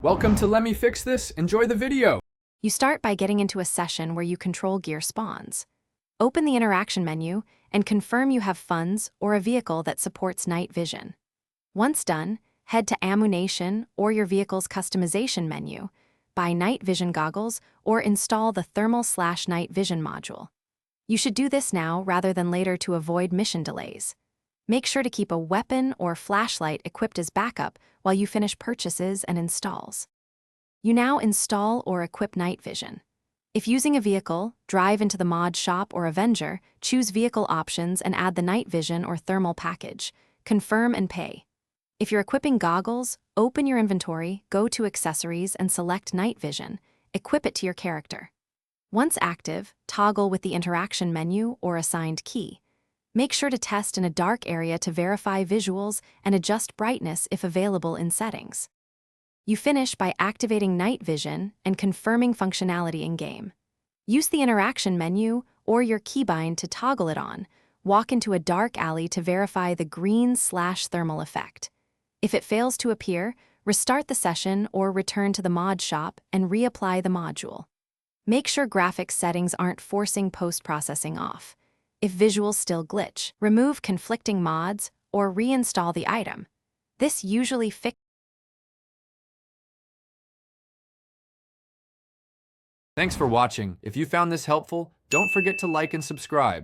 Welcome to Let Me Fix This. Enjoy the video. You start by getting into a session where you control gear spawns. Open the interaction menu and confirm you have funds or a vehicle that supports night vision. Once done, head to Ammunition or your vehicle's customization menu, buy night vision goggles, or install the thermal/night vision module. You should do this now rather than later to avoid mission delays. Make sure to keep a weapon or flashlight equipped as backup while you finish purchases and installs. You now install or equip night vision. If using a vehicle, drive into the mod shop or Avenger, choose vehicle options and add the night vision or thermal package. Confirm and pay. If you're equipping goggles, open your inventory, go to accessories and select night vision. Equip it to your character. Once active, toggle with the interaction menu or assigned key. Make sure to test in a dark area to verify visuals and adjust brightness if available in settings. You finish by activating night vision and confirming functionality in-game. Use the interaction menu or your keybind to toggle it on. Walk into a dark alley to verify the green/thermal effect. If it fails to appear, restart the session or return to the mod shop and reapply the module. Make sure graphics settings aren't forcing post-processing off. If visuals still glitch, remove conflicting mods or reinstall the item. This usually fixes. Thanks for watching. If you found this helpful, don't forget to like and subscribe.